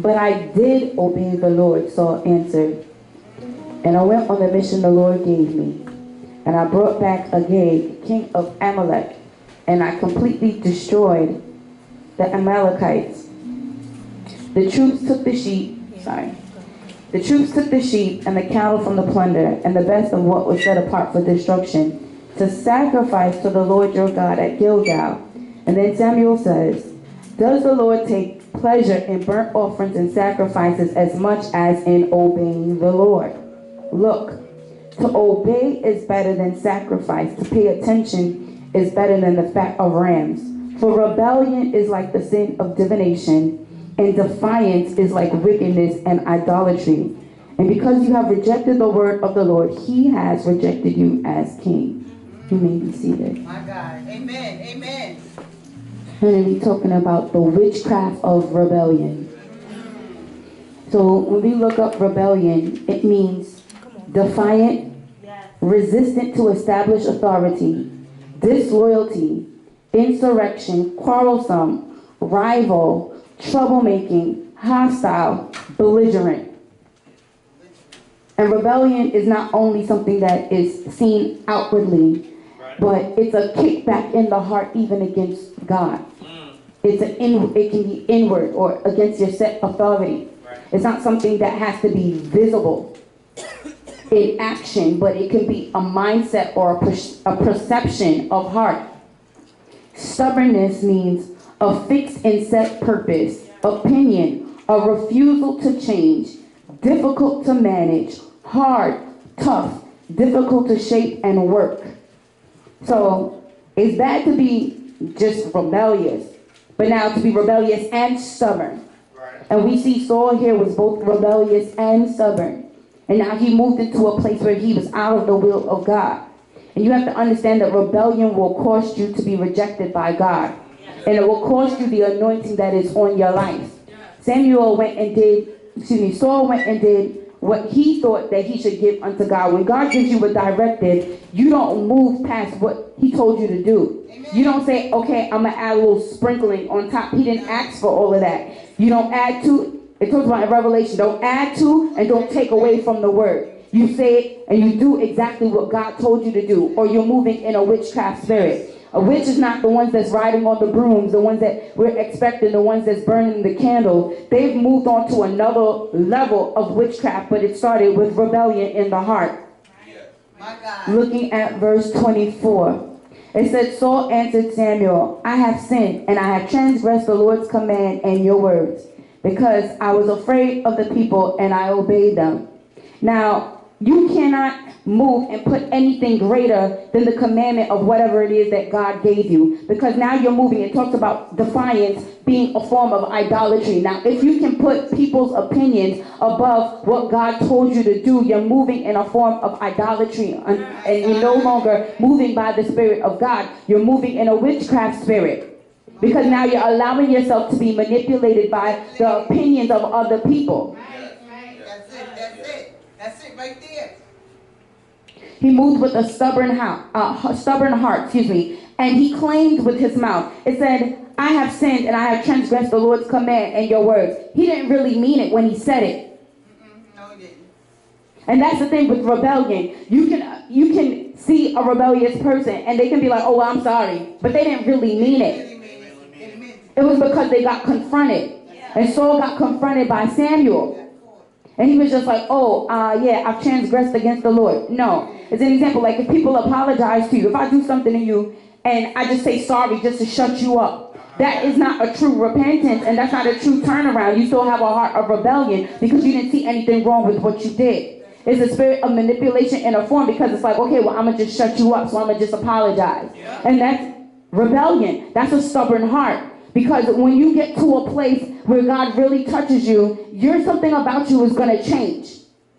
But I did obey the Lord, Saul answered. And I went on the mission the Lord gave me. And I brought back Agag, king of Amalek, and I completely destroyed the Amalekites. The troops took the sheep and the cattle from the plunder, and the best of what was set apart for destruction, to sacrifice to the Lord your God at Gilgal. And then Samuel says, does the Lord take pleasure in burnt offerings and sacrifices as much as in obeying the Lord? Look, to obey is better than sacrifice. To pay attention is better than the fat of rams. For rebellion is like the sin of divination, and defiance is like wickedness and idolatry. And because you have rejected the word of the Lord, he has rejected you as king. You may be seated. My God. Amen. Amen. And we're talking about the witchcraft of rebellion. So when we look up rebellion, it means defiant, resistant to established authority, disloyalty, insurrection, quarrelsome, rival, troublemaking, hostile, belligerent. And rebellion is not only something that is seen outwardly, but it's a kickback in the heart even against God. It can be inward or against your set authority. It's not something that has to be visible in action, but it can be a mindset or a perception of heart. Stubbornness means a fixed and set purpose, opinion, a refusal to change, difficult to manage, hard, tough, difficult to shape and work. So it's bad to be just rebellious, but now to be rebellious and stubborn. And we see Saul here was both rebellious and stubborn. And now he moved into a place where he was out of the will of God. And you have to understand that rebellion will cost you to be rejected by God. And it will cost you the anointing that is on your life. Saul went and did what he thought that he should give unto God. When God gives you a directive, you don't move past what he told you to do. You don't say, okay, I'm going to add a little sprinkling on top. He didn't ask for all of that. You don't add to, it talks about in Revelation, don't add to and don't take away from the word. You say it and you do exactly what God told you to do, or you're moving in a witchcraft spirit. A witch is not the ones that's riding on the brooms, the ones that we're expecting, the ones that's burning the candle. They've moved on to another level of witchcraft, but it started with rebellion in the heart. My God. Looking at verse 24. It said, Saul answered Samuel, I have sinned, and I have transgressed the Lord's command and your words, because I was afraid of the people, and I obeyed them. Now, you cannot move and put anything greater than the commandment of whatever it is that God gave you, because now you're moving. It talks about defiance being a form of idolatry. Now, if you can put people's opinions above what God told you to do, you're moving in a form of idolatry, and you're no longer moving by the Spirit of God. You're moving in a witchcraft spirit, because now you're allowing yourself to be manipulated by the opinions of other people. That's it right there. He moved with a stubborn heart, and he claimed with his mouth. It said, I have sinned and I have transgressed the Lord's command and your words. He didn't really mean it when he said it. No, he didn't. And that's the thing with rebellion. You can see a rebellious person and they can be like, oh, well, I'm sorry. But they didn't really mean it. It was because they got confronted. And Saul got confronted by Samuel. And he was just like, yeah, I've transgressed against the Lord. No. It's an example, like if people apologize to you, if I do something to you and I just say sorry just to shut you up, that is not a true repentance, and that's not a true turnaround. You still have a heart of rebellion because you didn't see anything wrong with what you did. It's a spirit of manipulation in a form, because it's like, okay, well, I'm going to just shut you up, so I'm going to just apologize. And that's rebellion. That's a stubborn heart. Because when you get to a place where God really touches you, something about you is going to change.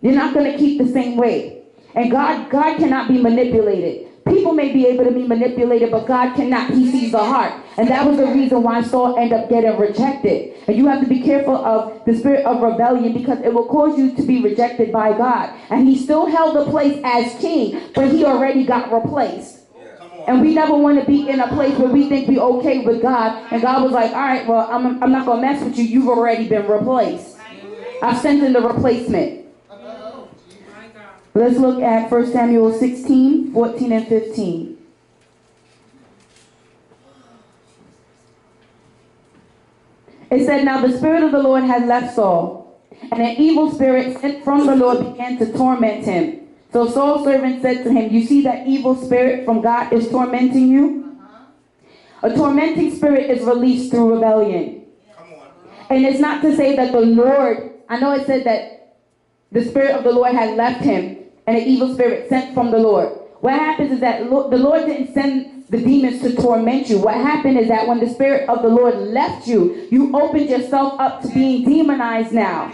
You're not going to keep the same way. And God cannot be manipulated. People may be able to be manipulated, but God cannot. He sees the heart. And that was the reason why Saul ended up getting rejected. And you have to be careful of the spirit of rebellion, because it will cause you to be rejected by God. And he still held the place as king, but he already got replaced. And we never want to be in a place where we think we're okay with God. And God was like, all right, well, I'm not going to mess with you. You've already been replaced. I've sent in the replacement. Let's look at 1 Samuel 16, 14 and 15. It said, now the Spirit of the Lord had left Saul, and an evil spirit sent from the Lord began to torment him. So Saul's servant said to him, you see that evil spirit from God is tormenting you? A tormenting spirit is released through rebellion. And it's not to say that the Lord, I know it said that the Spirit of the Lord had left him, and an evil spirit sent from the Lord. What happens is that the Lord didn't send the demons to torment you. What happened is that when the Spirit of the Lord left you, you opened yourself up to being demonized now.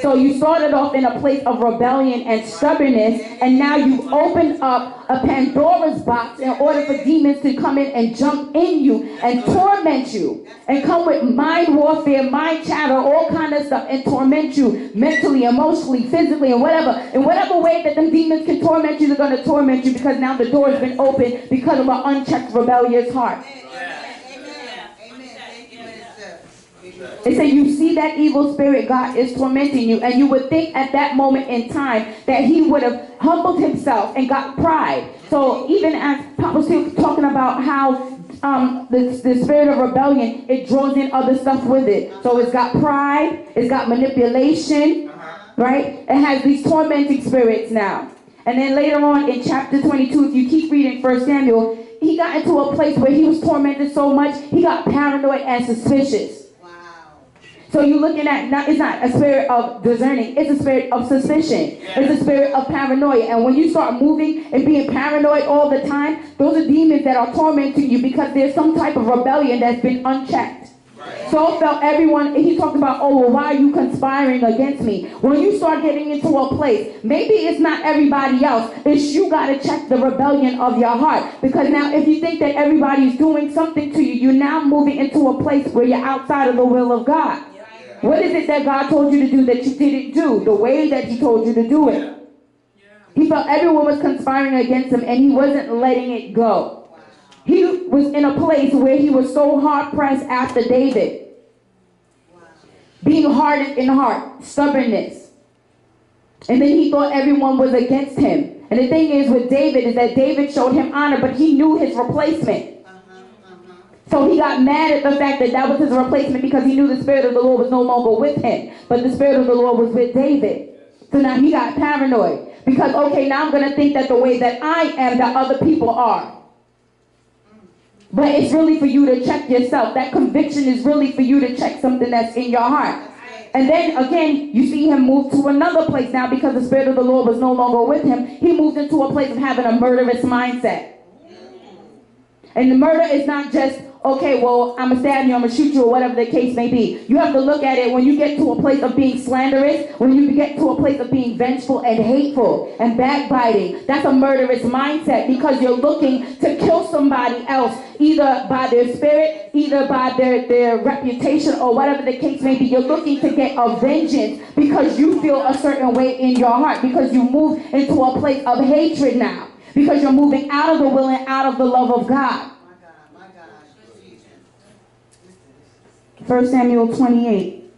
So you started off in a place of rebellion and stubbornness, and now you've opened up a Pandora's box in order for demons to come in and jump in you and torment you and come with mind warfare, mind chatter, all kind of stuff, and torment you mentally, emotionally, physically, and whatever. In whatever way that them demons can torment you, they're going to torment you because now the door has been opened because of an unchecked, rebellious heart. It said you see that evil spirit, God is tormenting you, and you would think at that moment in time that he would have humbled himself and got pride. So even as Pop was talking about how the spirit of rebellion, it draws in other stuff with it. So it's got pride, it's got manipulation, right? It has these tormenting spirits now. And then later on in chapter 22, if you keep reading 1 Samuel, he got into a place where he was tormented so much, he got paranoid and suspicious. So you're looking at, it's not a spirit of discerning, it's a spirit of suspicion. It's a spirit of paranoia. And when you start moving and being paranoid all the time, those are demons that are tormenting you because there's some type of rebellion that's been unchecked. Saul felt everyone, he talked about, oh, well, why are you conspiring against me? When you start getting into a place, maybe it's not everybody else. It's you got to check the rebellion of your heart. Because now if you think that everybody's doing something to you, you're now moving into a place where you're outside of the will of God. What is it that God told you to do that you didn't do the way that he told you to do it? He felt everyone was conspiring against him and he wasn't letting it go. He was in a place where he was so hard pressed after David. Being hardened in heart, stubbornness. And then he thought everyone was against him. And the thing is with David is that David showed him honor, but he knew his replacement. So he got mad at the fact that that was his replacement because he knew the Spirit of the Lord was no longer with him. But the Spirit of the Lord was with David. So now he got paranoid. Because, okay, now I'm going to think that the way that I am, that other people are. But it's really for you to check yourself. That conviction is really for you to check something that's in your heart. And then, again, you see him move to another place now because the Spirit of the Lord was no longer with him. He moved into a place of having a murderous mindset. And the murder is not just, okay, well, I'm going to stab you, I'm going to shoot you, or whatever the case may be. You have to look at it when you get to a place of being slanderous, when you get to a place of being vengeful and hateful and backbiting. That's a murderous mindset because you're looking to kill somebody else, either by their spirit, either by their reputation, or whatever the case may be. You're looking to get a vengeance because you feel a certain way in your heart, because you move into a place of hatred now. Because you're moving out of the will and out of the love of God. 1 Samuel 28.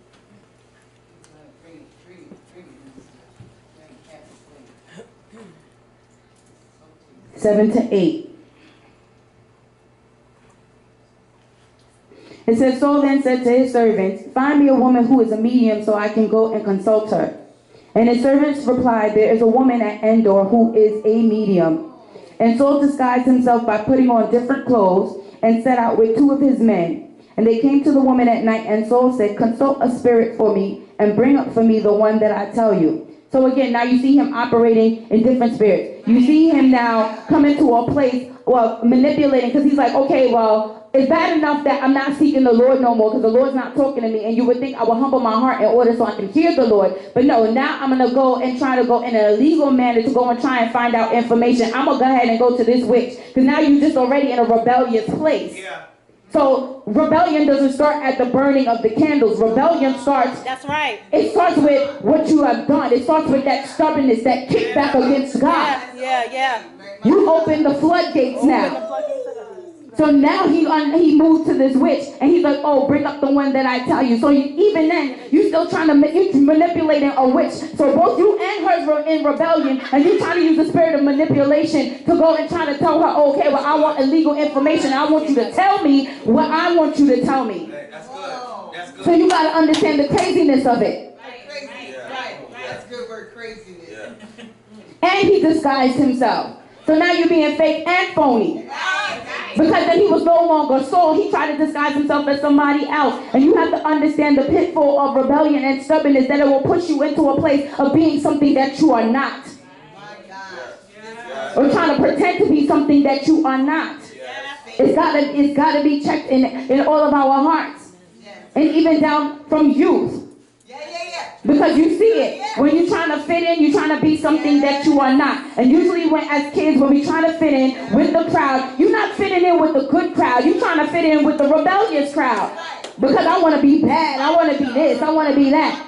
Seven to 8. It says, Saul then said to his servants, find me a woman who is a medium so I can go and consult her. And his servants replied, there is a woman at Endor who is a medium. And Saul disguised himself by putting on different clothes and set out with 2 of his men. And they came to the woman at night, and Saul said, consult a spirit for me and bring up for me the one that I tell you. So again, now you see him operating in different spirits. You see him now come into a place, well, manipulating, because he's like, okay, well, it's bad enough that I'm not seeking the Lord no more because the Lord's not talking to me, and you would think I will humble my heart in order so I can hear the Lord. But no, now I'm going to go and try to go in an illegal manner to go and try and find out information. I'm going to go ahead and go to this witch because now you're just already in a rebellious place. Yeah. So rebellion doesn't start at the burning of the candles. Rebellion starts. That's right. It starts with what you have done. It starts with that stubbornness, that kickback against God. Yeah. You open the floodgates now. So now he moved to this witch, and he's like, oh, bring up the one that I tell you. So even then, you still trying to you manipulating a witch. So both you and her were in rebellion, and you trying to use the spirit of manipulation to go and try to tell her, okay, well, I want illegal information. I want you to tell me what I want you to tell me. That's good. That's good. So you got to understand the craziness of it. Crazy. Right. That's a good word, craziness. Yeah. And he disguised himself. So now you're being fake and phony. Because then he was no longer Saul. He tried to disguise himself as somebody else. And you have to understand the pitfall of rebellion and stubbornness, that it will push you into a place of being something that you are not. Or trying to pretend to be something that you are not. It's gotta be checked in all of our hearts. And even down from youth. Because you see it. When you're trying to fit in, you're trying to be something that you are not. And usually as kids, when we trying to fit in with the crowd, you're not fitting in with the good crowd. You're trying to fit in with the rebellious crowd. Because I want to be bad. I want to be this. I want to be that.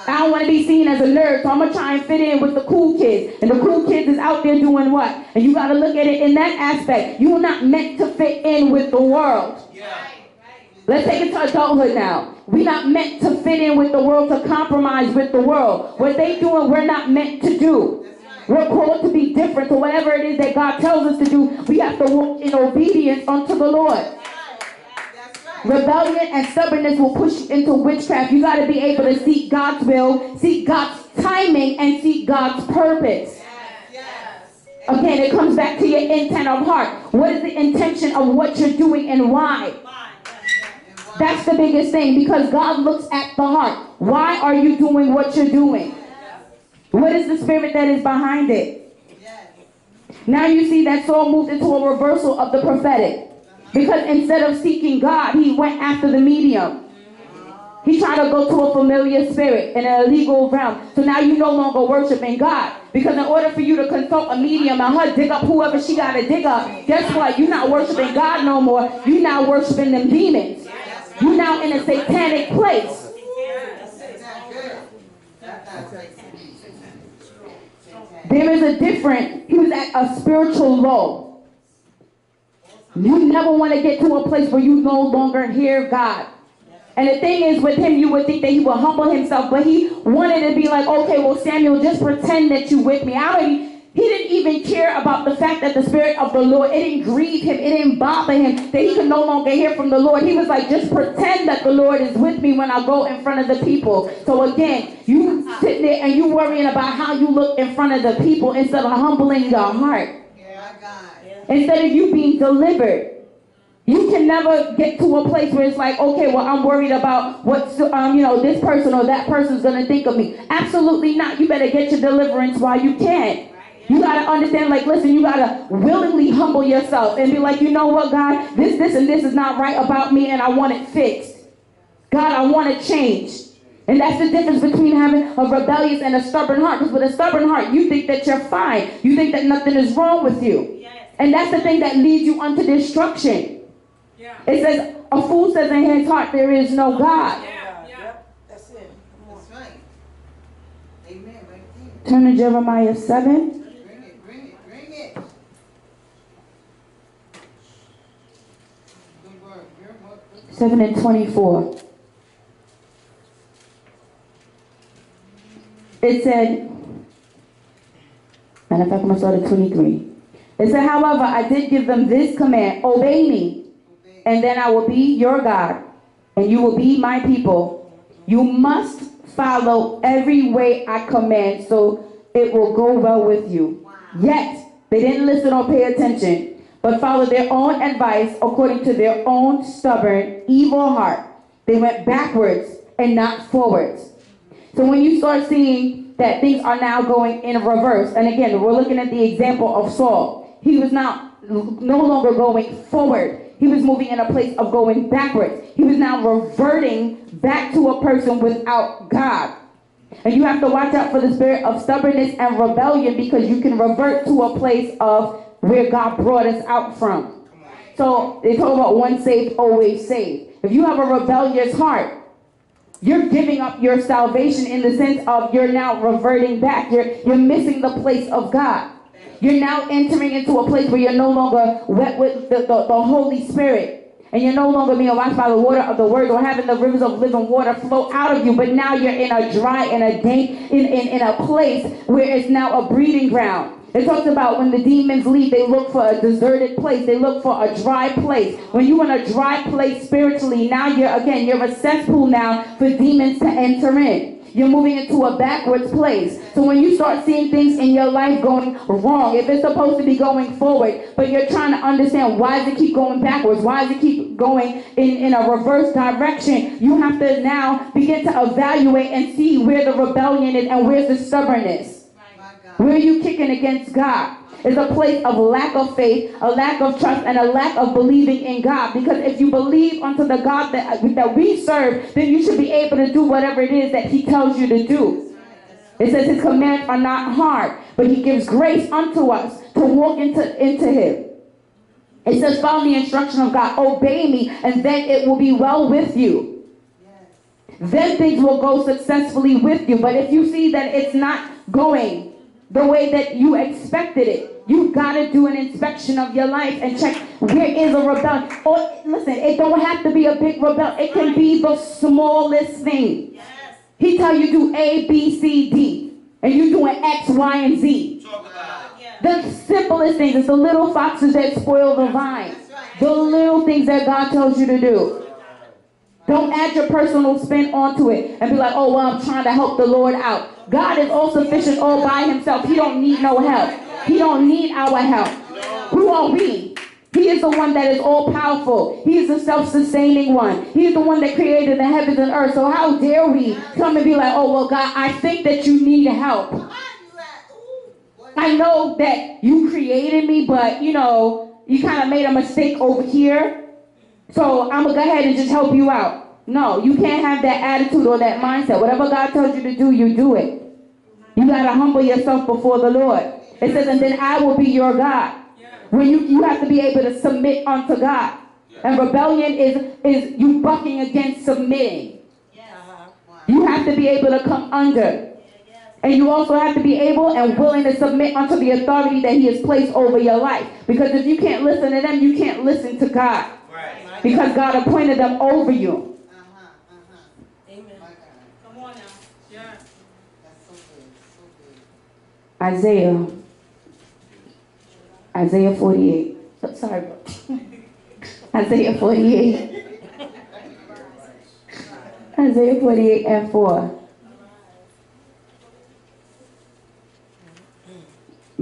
I don't want to be seen as a nerd, so I'm going to try and fit in with the cool kids. And the cool kids is out there doing what? And you got to look at it in that aspect. You're not meant to fit in with the world. Let's take it to adulthood now. We're not meant to fit in with the world, to compromise with the world. What they doing, we're not meant to do. We're called to be different. So whatever it is that God tells us to do, we have to walk in obedience unto the Lord. Rebellion and stubbornness will push you into witchcraft. You got to be able to seek God's will, seek God's timing, and seek God's purpose. Again, it comes back to your intent of heart. What is the intention of what you're doing and why? That's the biggest thing, because God looks at the heart. Why are you doing what you're doing? What is the spirit that is behind it? Now you see that Saul moved into a reversal of the prophetic. Because instead of seeking God, he went after the medium. He tried to go to a familiar spirit in an illegal realm. So now you no longer worshiping God. Because in order for you to consult a medium and her dig up whoever she got to dig up, guess what? You're not worshiping God no more. You're now worshiping them demons. You're now in a satanic place. There is a difference. He was at a spiritual low. You never want to get to a place where you no longer hear God. And the thing is, with him, you would think that he would humble himself, but he wanted to be like, okay, well, Samuel, just pretend that you with me. He didn't even care about the fact that the Spirit of the Lord, it didn't grieve him, it didn't bother him, that he could no longer hear from the Lord. He was like, just pretend that the Lord is with me when I go in front of the people. So again, you sitting there and you worrying about how you look in front of the people instead of humbling your heart. Instead of you being delivered. You can never get to a place where it's like, okay, well, I'm worried about what, this person or that person's going to think of me. Absolutely not. You better get your deliverance while you can. You got to understand, like, listen, you got to willingly humble yourself and be like, you know what, God, this, and this is not right about me, and I want it fixed. God, I want to change. And that's the difference between having a rebellious and a stubborn heart. Because with a stubborn heart, you think that you're fine. You think that nothing is wrong with you. And that's the thing that leads you unto destruction. It says, a fool says in his heart, there is no God. That's it. That's right. Amen. Right there. Turn to Jeremiah 7. Bring it. Good word. 7 and 24. It said, matter of fact, I'm going to start at 23. It said, however, I did give them this command, obey me, and then I will be your God, and you will be my people. You must follow every way I command, so it will go well with you. Yet, they didn't listen or pay attention, but followed their own advice according to their own stubborn, evil heart. They went backwards and not forwards. So when you start seeing that things are now going in reverse, and again, we're looking at the example of Saul. He was now no longer going forward. He was moving in a place of going backwards. He was now reverting back to a person without God. And you have to watch out for the spirit of stubbornness and rebellion, because you can revert to a place of where God brought us out from. So they talk about once saved, always saved. If you have a rebellious heart, you're giving up your salvation in the sense of you're now reverting back. You're missing the place of God. You're now entering into a place where you're no longer wet with the Holy Spirit. And you're no longer being washed by the water of the word or having the rivers of living water flow out of you. But now you're in a dry and a dank, in a place where it's now a breeding ground. It talks about when the demons leave, they look for a deserted place. They look for a dry place. When you're in a dry place spiritually, now you're a cesspool now for demons to enter in. You're moving into a backwards place. So when you start seeing things in your life going wrong, if it's supposed to be going forward, but you're trying to understand why does it keep going backwards? Why does it keep going in a reverse direction? You have to now begin to evaluate and see where the rebellion is and where's the stubbornness. Where are you kicking against God? It's a place of lack of faith, a lack of trust, and a lack of believing in God. Because if you believe unto the God that we serve, then you should be able to do whatever it is that he tells you to do. It says his commands are not hard, but he gives grace unto us to walk into him. It says, follow the instruction of God, obey me, and then it will be well with you. Then things will go successfully with you. But if you see that it's not going the way that you expected it, you got to do an inspection of your life and check where is a rebellion. Or listen, it don't have to be a big rebellion. It can be the smallest thing. Yes. He tell you do A, B, C, D, and you doing X, Y, and Z. Talk about it. The simplest things. It's the little foxes that spoil the vine. The little things that God tells you to do. Don't add your personal spin onto it and be like, oh, well, I'm trying to help the Lord out. God is all sufficient all by himself. He don't need no help. He don't need our help. Who are we? He is the one that is all powerful. He is the self-sustaining one. He is the one that created the heavens and earth. So how dare we come and be like, oh, well, God, I think that you need help. I know that you created me, but, you kind of made a mistake over here. So I'm going to go ahead and just help you out. No, you can't have that attitude or that mindset. Whatever God tells you to do, you do it. You got to humble yourself before the Lord. It says, and then I will be your God. When you have to be able to submit unto God. And rebellion is you bucking against submitting. You have to be able to come under. And you also have to be able and willing to submit unto the authority that he has placed over your life. Because if you can't listen to them, you can't listen to God. Because God appointed them over you. Amen. Come on now. Yeah. That's so good. So good. Isaiah 48. Oh, sorry, bro. Isaiah 48. Isaiah 48 and 4.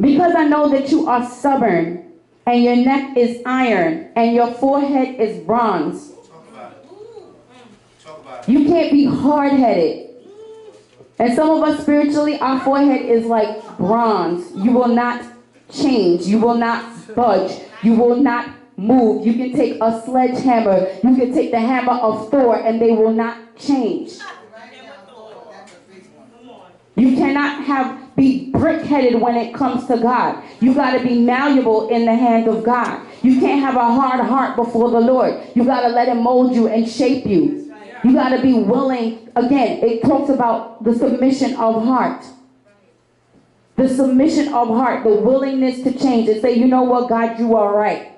Because I know that you are stubborn, and your neck is iron, and your forehead is bronze. Talk about it. You can't be hard-headed. And some of us spiritually, our forehead is like bronze. You will not change. You will not budge. You will not move. You can take a sledgehammer. You can take the hammer of Thor, and they will not change. You cannot be brick-headed when it comes to God. You got to be malleable in the hand of God. You can't have a hard heart before the Lord. You got to let him mold you and shape you. You got to be willing. Again, it talks about the submission of heart. The submission of heart, the willingness to change and say, you know what, God, you are right.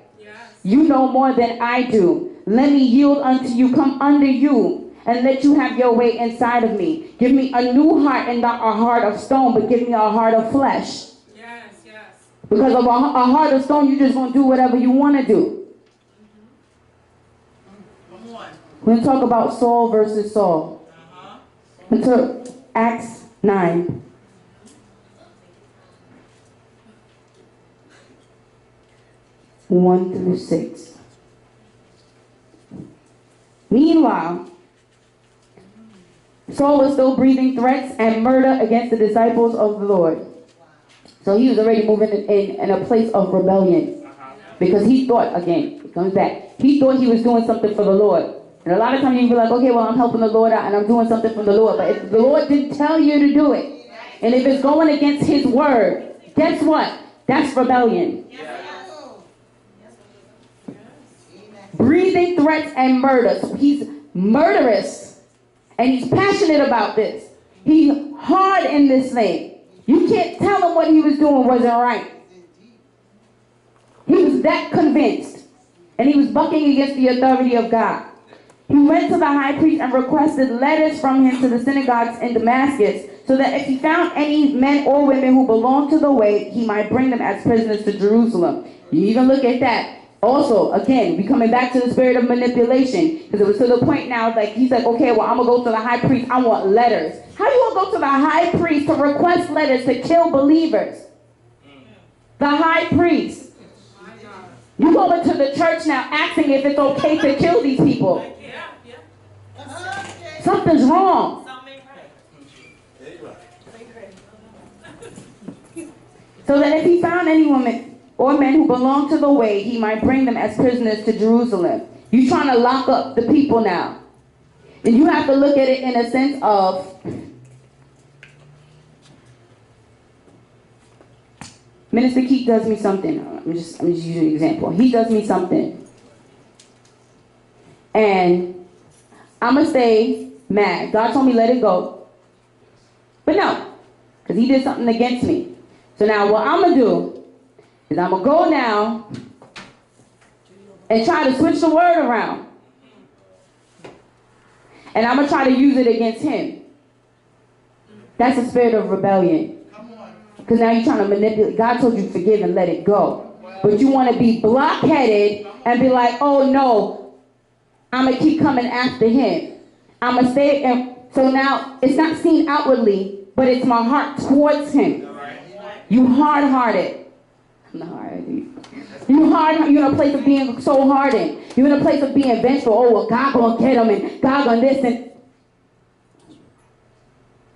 You know more than I do. Let me yield unto you, come under you, and let you have your way inside of me. Give me a new heart and not a heart of stone, but give me a heart of flesh. Yes, yes. Because of a heart of stone, you're just going to do whatever you want to do. We're going to talk about Saul versus Saul. Into Acts 9. One through 6. Meanwhile, Saul was still breathing threats and murder against the disciples of the Lord. So he was already moving in a place of rebellion. Because he thought, again, it comes back, he thought he was doing something for the Lord. And a lot of times you can be like, okay, well, I'm helping the Lord out and I'm doing something for the Lord. But if the Lord didn't tell you to do it, and if it's going against his word, guess what? That's rebellion. Breathing threats and murder. So he's murderous. And he's passionate about this. He's hard in this thing. You can't tell him what he was doing wasn't right. He was that convinced. And he was bucking against the authority of God. He went to the high priest and requested letters from him to the synagogues in Damascus, so that if he found any men or women who belonged to the way, he might bring them as prisoners to Jerusalem. You even look at that. Also, again, we coming back to the spirit of manipulation, because it was to the point now, like, he's like, okay, well, I'm going to go to the high priest. I want letters. How you going to go to the high priest to request letters to kill believers? The high priest. You go into the church now asking if it's okay to kill these people. Something's wrong. So that if he found any woman or men who belonged to the way, he might bring them as prisoners to Jerusalem. You're trying to lock up the people now. And you have to look at it in a sense of, Minister Keith does me something. I'm just using an example. He does me something. And I'm going to stay mad. God told me let it go. But no, because he did something against me. So now what I'm going to do is I'm going to go now and try to switch the word around. And I'm going to try to use it against him. That's the spirit of rebellion. Because now you're trying to manipulate. God told you to forgive and let it go. But you want to be blockheaded and be like, oh no, I'm going to keep coming after him. I'm going to stay. And so now it's not seen outwardly, but it's my heart towards him. You hard-hearted. I'm not hard-hearted. You're in a place of being so hardened. You're in a place of being vengeful. Oh, well, God going to get him and God going to this. And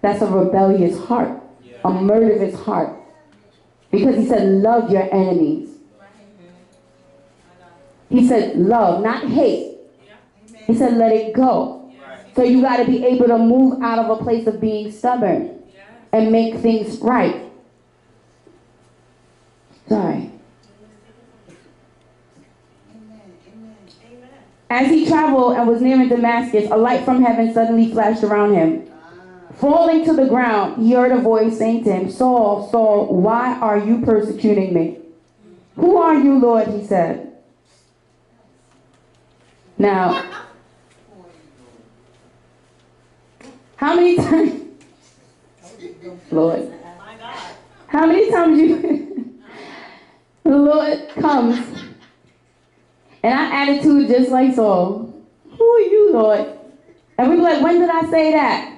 that's a rebellious heart. A murderous heart. Because he said, love your enemies. He said, love, not hate. He said, let it go. So you got to be able to move out of a place of being stubborn and make things right. Sorry. As he traveled and was nearing Damascus, a light from heaven suddenly flashed around him. Falling to the ground, he heard a voice saying to him, Saul, Saul, why are you persecuting me? Who are you, Lord? He said. Now, how many times, Lord, how many times the Lord comes and our attitude just like Saul, who are you, Lord? And we be like, when did I say that?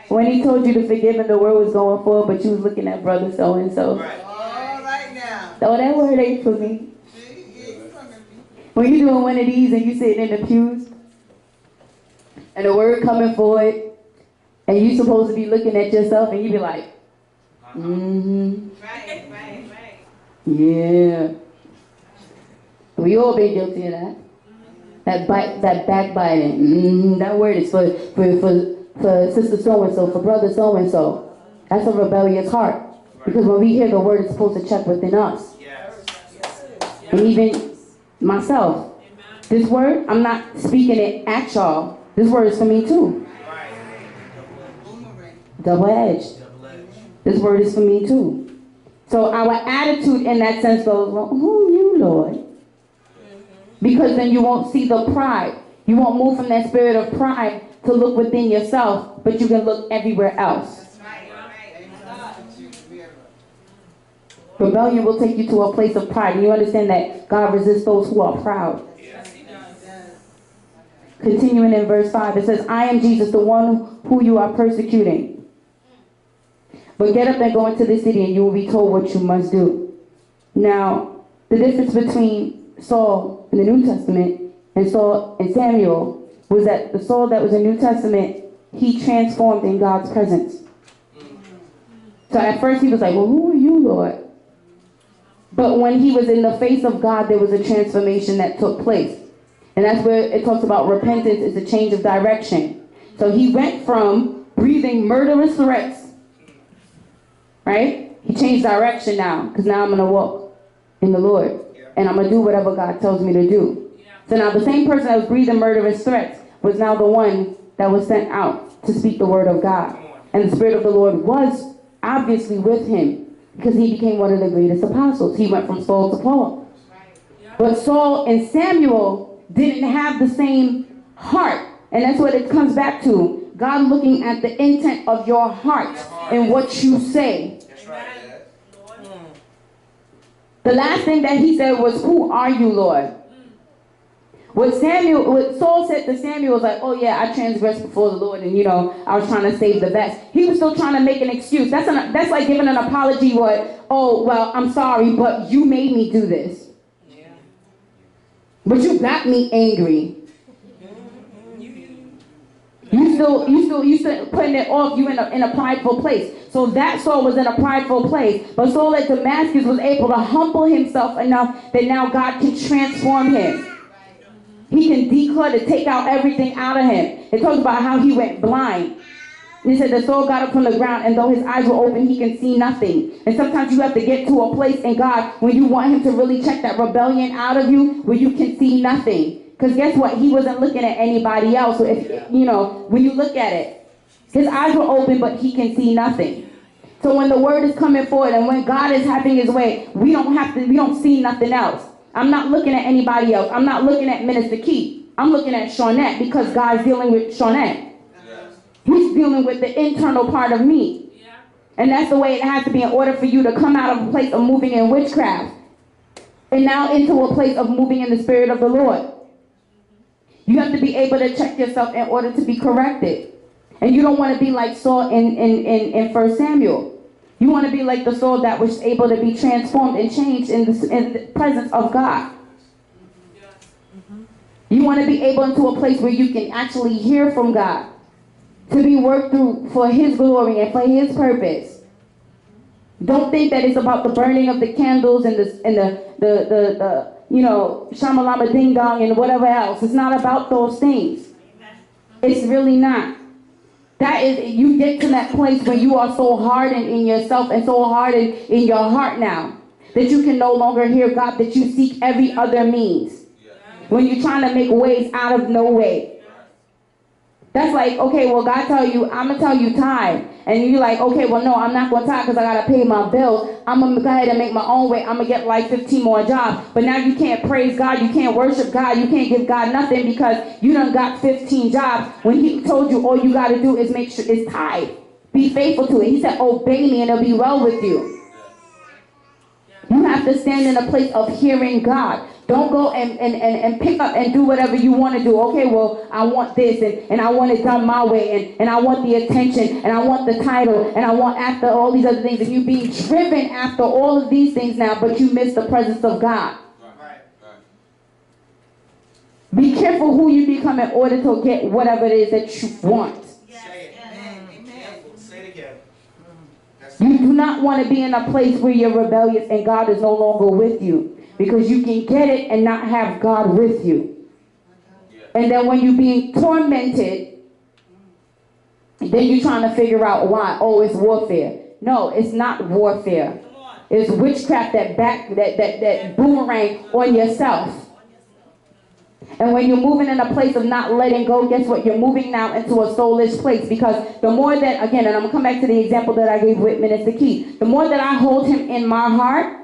When he told you to forgive and the word was going forward, but you was looking at brother so-and-so. All right now. Oh, that word ain't for me. When you doing one of these and you sitting in the pews, and the word coming forward, and you supposed to be looking at yourself, and you be like, mm-hmm. Right. Yeah. We all been guilty of that. That backbiting. That word is for sister so-and-so, for brother so-and-so. That's a rebellious heart. Because when we hear the word, it's supposed to check within us. And even myself. This word, I'm not speaking it at y'all. This word is for me too. Double-edged. This word is for me too. So our attitude in that sense goes, well, who are you, Lord? Because then you won't see the pride. You won't move from that spirit of pride to look within yourself, but you can look everywhere else. Rebellion will take you to a place of pride. And you understand that God resists those who are proud. Continuing in verse 5, it says, I am Jesus, the one who you are persecuting. But get up and go into the city, and you will be told what you must do. Now, the difference between Saul in the New Testament and Saul and Samuel was that the Saul that was in the New Testament, he transformed in God's presence. So at first he was like, well, who are you, Lord? But when he was in the face of God, there was a transformation that took place. And that's where it talks about repentance is a change of direction. So he went from breathing murderous threats, right? He changed direction now, because now I'm going to walk in the Lord. And I'm going to do whatever God tells me to do. So now the same person that was breathing murderous threats was now the one that was sent out to speak the word of God. And the Spirit of the Lord was obviously with him, because he became one of the greatest apostles. He went from Saul to Paul. But Saul and Samuel didn't have the same heart. And that's what it comes back to. God looking at the intent of your heart and what you say. That's right. The last thing that he said was, who are you, Lord? What Saul said to Samuel was like, oh yeah, I transgressed before the Lord, and I was trying to save the best. He was still trying to make an excuse. That's like giving an apology. Oh well, I'm sorry, but you made me do this. Yeah. But you got me angry. You still putting it off. You in a prideful place. So that Saul was in a prideful place. But Saul at Damascus was able to humble himself enough that now God can transform him. He can declutter, take out everything out of him. It talks about how he went blind. And he said the Saul got up from the ground, and though his eyes were open, he can see nothing. And sometimes you have to get to a place in God when you want him to really check that rebellion out of you, where you can see nothing. Because guess what? He wasn't looking at anybody else. So if when you look at it, his eyes were open, but he can see nothing. So when the word is coming forward, and when God is having his way, we don't see nothing else. I'm not looking at anybody else. I'm not looking at Minister Keith. I'm looking at Shawnette, because God's dealing with Shawnette. Yes. He's dealing with the internal part of me. Yeah. And that's the way it has to be in order for you to come out of a place of moving in witchcraft and now into a place of moving in the Spirit of the Lord. You have to be able to check yourself in order to be corrected. And you don't want to be like Saul in 1 Samuel. You want to be like the Saul that was able to be transformed and changed in the presence of God. You want to be able into a place where you can actually hear from God, to be worked through for his glory and for his purpose. Don't think that it's about the burning of the candles and the shamalama ding dong and whatever else. It's not about those things. It's really not. That is, you get to that place where you are so hardened in yourself and so hardened in your heart now that you can no longer hear God, that you seek every other means. When you're trying to make ways out of no way. That's like, okay, well, God tell you, I'm going to tell you tithe. And you're like, okay, well, no, I'm not going to tithe because I got to pay my bills. I'm going to go ahead and make my own way. I'm going to get like 15 more jobs. But now you can't praise God. You can't worship God. You can't give God nothing because you done got 15 jobs when he told you all you got to do is make sure it's tithe. Be faithful to it. He said, obey me and it'll be well with you. You have to stand in a place of hearing God. Don't go and pick up and do whatever you want to do. Okay, well, I want this and I want it done my way and I want the attention and I want the title and I want after all these other things. And you being driven after all of these things now, but you miss the presence of God. Right. Be careful who you become in order to get whatever it is that you want. Say it. Amen. Say it again. You do not want to be in a place where you're rebellious and God is no longer with you. Because you can get it and not have God with you. And then when you're being tormented, then you're trying to figure out why. Oh, it's warfare. No, it's not warfare. It's witchcraft that boomerang on yourself. And when you're moving in a place of not letting go, guess what? You're moving now into a soulish place. Because the more that, again, and I'm going to come back to the example that I gave with Minister Keith. The more that I hold him in my heart,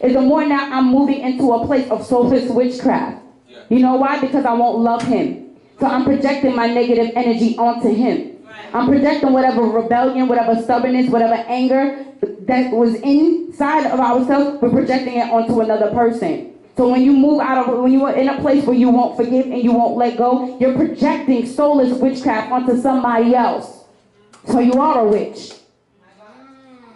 is the more now I'm moving into a place of soulless witchcraft. Yeah. You know why? Because I won't love him. So I'm projecting my negative energy onto him. Right. I'm projecting whatever rebellion, whatever stubbornness, whatever anger that was inside of ourselves, we're projecting it onto another person. So when you move when you are in a place where you won't forgive and you won't let go, you're projecting soulless witchcraft onto somebody else. So you are a witch.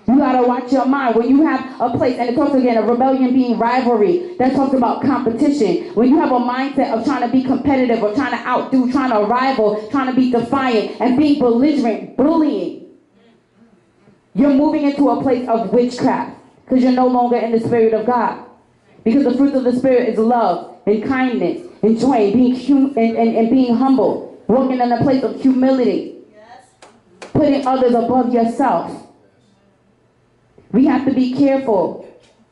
You got to watch your mind. When you have a place, and it talks again, a rebellion being rivalry, that talks about competition. When you have a mindset of trying to be competitive or trying to outdo, trying to rival, trying to be defiant, and being belligerent, bullying, you're moving into a place of witchcraft because you're no longer in the Spirit of God. Because the fruit of the Spirit is love and kindness and joy and being humble, walking in a place of humility, putting others above yourself. We have to be careful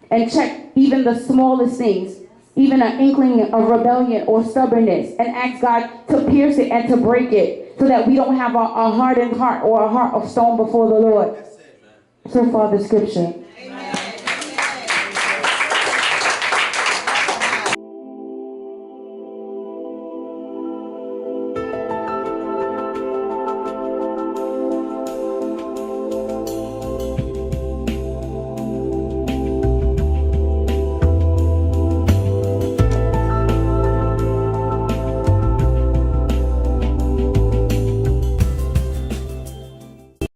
and check even the smallest things, even an inkling of rebellion or stubbornness, and ask God to pierce it and to break it so that we don't have a hardened heart or a heart of stone before the Lord. So far the scripture.